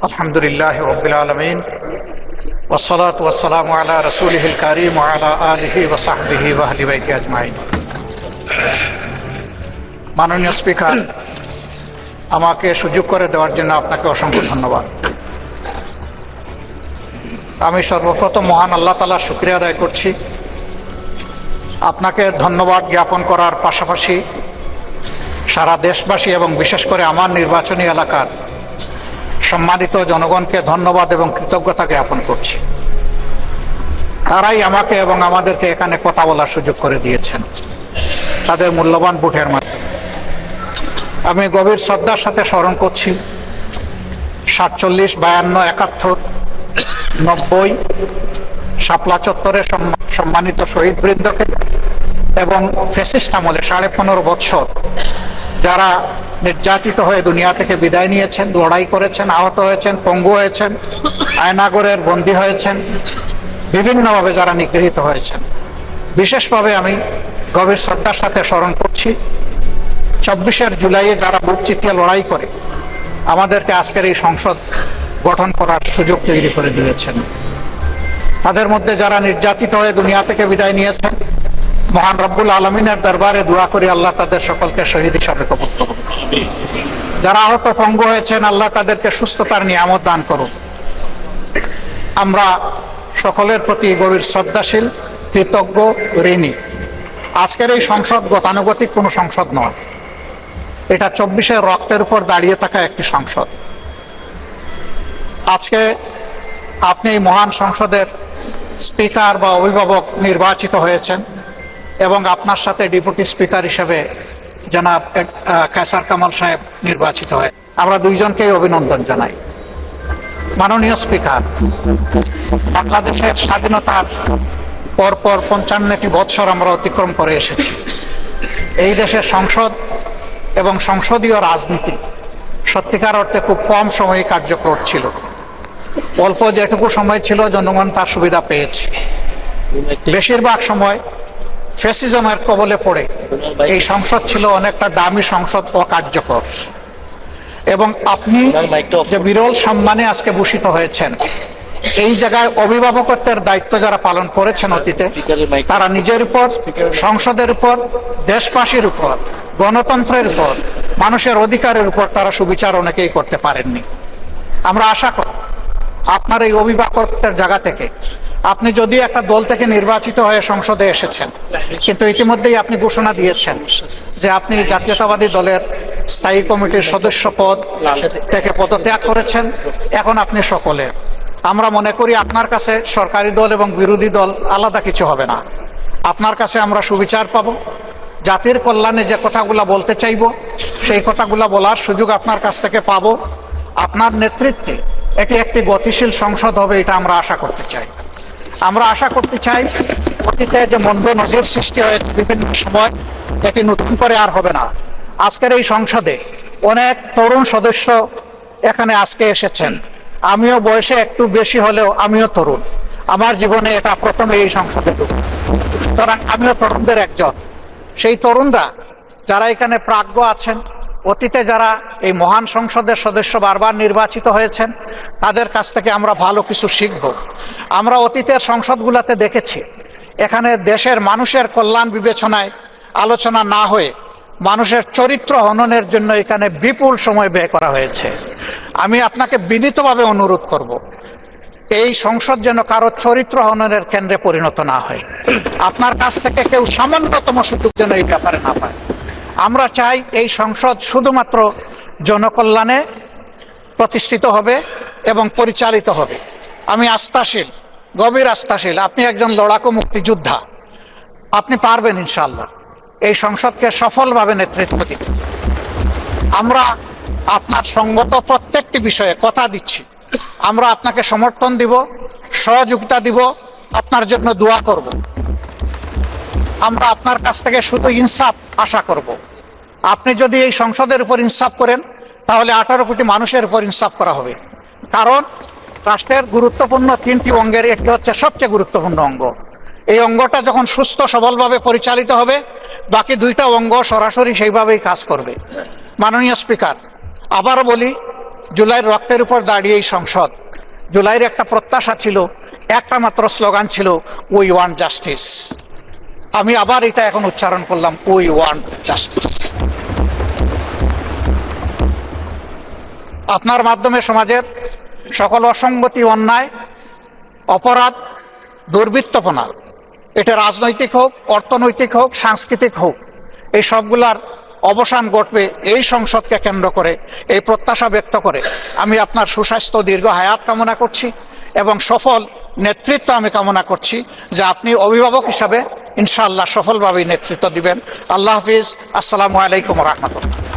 আলহামদুলিল্লাহ রাব্বিল আলামিন ওয়াসসালাতু ওয়াসসালামু আলা রাসূলিহিল কারীম ওয়া আলা আলিহি ওয়া সাহবিহি ওয়া আহলি বাইতি আজমাইন। মাননীয় স্পিকার, আমাকে সুযোগ করে দেওয়ার জন্য আপনাকে অসংখ্য ধন্যবাদ। আমি সর্বপ্রথম মহান আল্লাহ তাআলার শুকরিয়া আদায় করছি। আপনাকে ধন্যবাদ জ্ঞাপন করার পাশাপাশি সারা দেশবাসী এবং বিশেষ করে আমার নির্বাচনী এলাকার সম্মানিত জনগণকে ধন্যবাদ এবং কৃতজ্ঞতা জ্ঞাপন করছি। তারাই আমাকে এবং আমাদেরকে এখানে কথা বলার সুযোগ করে দিয়েছেন তাদের মূল্যবান ভোটের মাধ্যমে। আমি গভীর শ্রদ্ধার সাথে স্মরণ করছি 47, 52, 71, 90 শাপলা চত্বরে সম্মানিত শহীদবৃন্দকে এবং ফ্যাসিস্ট আমলে 15.5 বছর যারা নির্যাতিত হয়ে দুনিয়া থেকে বিদায় নিয়েছেন, লড়াই করেছেন, আহত হয়েছেন, পঙ্গু হয়েছেন, আয়নাগরের বন্দী হয়েছেন, বিভিন্নভাবে যারা নিগৃহীত হয়েছেন, বিশেষভাবে আমি গভীর শ্রদ্ধার সাথে স্মরণ করছি 24 জুলাইয়ে যারা বুক চিতিয়ে লড়াই করে আমাদেরকে আজকের এই সংসদ গঠন করার সুযোগ তৈরি করে দিয়েছেন। তাদের মধ্যে যারা নির্যাতিত হয়ে দুনিয়া থেকে বিদায় নিয়েছেন, মহান রব্বুল আলমিনের দরবারে দোয়া করি আল্লাহ তাদের সকলকে শহীদ হিসাবে কবুল করুন। যারা আহত পঙ্গু হয়েছেন, আল্লাহ তাদেরকে সুস্থতার নিয়ামত দান করুন। আমরা সকলের প্রতি গভীর শ্রদ্ধাশীল, কৃতজ্ঞ, ঋণী। আজকের এই সংসদ গতানুগতিক কোনো সংসদ নয়, এটা 24 রক্তের উপর দাঁড়িয়ে থাকা একটি সংসদ। আজকে আপনি এই মহান সংসদের স্পিকার বা অভিভাবক নির্বাচিত হয়েছেন এবং আপনার সাথে ডেপুটি স্পিকার হিসেবে জনাব কায়সার কামাল সাহেব নির্বাচিত হয়। আমরা দুইজনকেই অভিনন্দন জানাই। মাননীয় স্পিকার, বাংলাদেশের স্বাধীনতার পরপর 55টি বৎসর আমরা অতিক্রম করে এসেছি। এই দেশের সংসদ এবং সংসদীয় রাজনীতি সত্যিকার অর্থে খুব কম সময়ে কার্যকর ছিল। অল্প যেটুকু সময় ছিল জনগণ তার সুবিধা পেয়েছে। বেশিরভাগ সময় ফ্যাসিজমের কবলে পড়ে এই সংসদ ছিল অনেকটা দামি সংসদ, অকার্যকর। এবং আপনি যে বিরল সম্মানে আজকে ভূষিত হয়েছেন, এই জায়গায় অভিভাবকত্বের দায়িত্ব যারা পালন করেছেন অতীতে, তারা নিজের উপর, সংসদের উপর, দেশবাসীর উপর, গণতন্ত্রের উপর, মানুষের অধিকারের উপর তারা সুবিচার অনেকেই করতে পারেননি। আমরা আশা করি আপনার এই অভিভাবকত্বের জায়গা থেকে, আপনি যদি একটা দল থেকে নির্বাচিত হয়ে সংসদে এসেছেন, কিন্তু ইতিমধ্যেই আপনি ঘোষণা দিয়েছেন যে আপনি জাতীয়তাবাদী দলের স্থায়ী কমিটির সদস্য পদ থেকে পদত্যাগ করেছেন। এখন আপনি সকলের, আমরা মনে করি আপনার কাছে সরকারি দল এবং বিরোধী দল আলাদা কিছু হবে না। আপনার কাছে আমরা সুবিচার পাব, জাতির কল্যাণে যে কথাগুলো বলতে চাইব সেই কথাগুলো বলার সুযোগ আপনার কাছ থেকে পাব। আপনার নেতৃত্বে এটি একটি গতিশীল সংসদ হবে, এটা আমরা আশা করতে চাই। আমরা আশা করতে চাই অতীতে যে মন্দ নজির সৃষ্টি হয়েছে বিভিন্ন সময়, এটি নতুন করে আর হবে না। আজকের এই সংসদে অনেক তরুণ সদস্য এখানে আজকে এসেছেন। আমিও বয়সে একটু বেশি হলেও আমিও তরুণ। আমার জীবনে এটা প্রথমে এই সংসদে ঢুকি, সুতরাং আমিও তরুণদের একজন। সেই তরুণরা যারা এখানে প্রাজ্ঞ আছেন, অতীতে যারা এই মহান সংসদের সদস্য বারবার নির্বাচিত হয়েছেন, তাদের কাছ থেকে আমরা ভালো কিছু শিখব। আমরা অতীতের সংসদগুলোতে দেখেছি এখানে দেশের মানুষের কল্যাণ বিবেচনায় আলোচনা না হয়ে মানুষের চরিত্র হননের জন্য এখানে বিপুল সময় ব্যয় করা হয়েছে। আমি আপনাকে বিনীতভাবে অনুরোধ করব, এই সংসদ যেন কারো চরিত্র হননের কেন্দ্রে পরিণত না হয়। আপনার কাছ থেকে কেউ সামান্যতম সুযোগ যেন এই ব্যাপারে না পায়। আমরা চাই এই সংসদ শুধুমাত্র জনকল্যাণে প্রতিষ্ঠিত হবে এবং পরিচালিত হবে। আমি আস্থাশীল, গভীর আস্থাশীল, আপনি একজন লড়াকু মুক্তিযোদ্ধা, আপনি পারবেন ইনশাআল্লাহ এই সংসদকে সফলভাবে নেতৃত্ব দিতে। আমরা আপনার সঙ্গত প্রত্যেকটি বিষয়ে কথা দিচ্ছি, আমরা আপনাকে সমর্থন দিব, সহযোগিতা দিব, আপনার জন্য দোয়া করব। আমরা আপনার কাছ থেকে শুধু ইনসাফ আশা করব। আপনি যদি এই সংসদের উপর ইনসাফ করেন, তাহলে 18 কোটি মানুষের উপর ইনসাফ করা হবে। কারণ রাষ্ট্রের গুরুত্বপূর্ণ 3টি অঙ্গের একটি হচ্ছে সবচেয়ে গুরুত্বপূর্ণ অঙ্গ। এই অঙ্গটা যখন সুস্থ সবলভাবে পরিচালিত হবে, বাকি 2টা অঙ্গ সরাসরি সেইভাবেই কাজ করবে। মাননীয় স্পিকার, আবারও বলি, জুলাইয়ের রক্তের উপর দাঁড়িয়ে এই সংসদ। জুলাইয়ের একটা প্রত্যাশা ছিল, একটা মাত্র স্লোগান ছিল, উই ওয়ান্ট জাস্টিস। আমি আবার এটা এখন উচ্চারণ করলাম, উই ওয়ান্ট জাস্টিস। আপনার মাধ্যমে সমাজের সকল অসঙ্গতি, অন্যায়, অপরাধ, দুর্বৃত্তপনা, এটা রাজনৈতিক হোক, অর্থনৈতিক হোক, সাংস্কৃতিক হোক, এই সবগুলার অবসান ঘটবে এই সংসদকে কেন্দ্র করে। এই প্রত্যাশা ব্যক্ত করে আমি আপনার সুস্বাস্থ্য, দীর্ঘ হায়াত কামনা করছি এবং সফল নেতৃত্ব আমি কামনা করছি, যে আপনি অভিভাবক হিসাবে ইনশাআল্লাহ সফলভাবে নেতৃত্ব দিবেন। আল্লাহ হাফিজ। আসসালামু আলাইকুম রহমতুল্লাহ।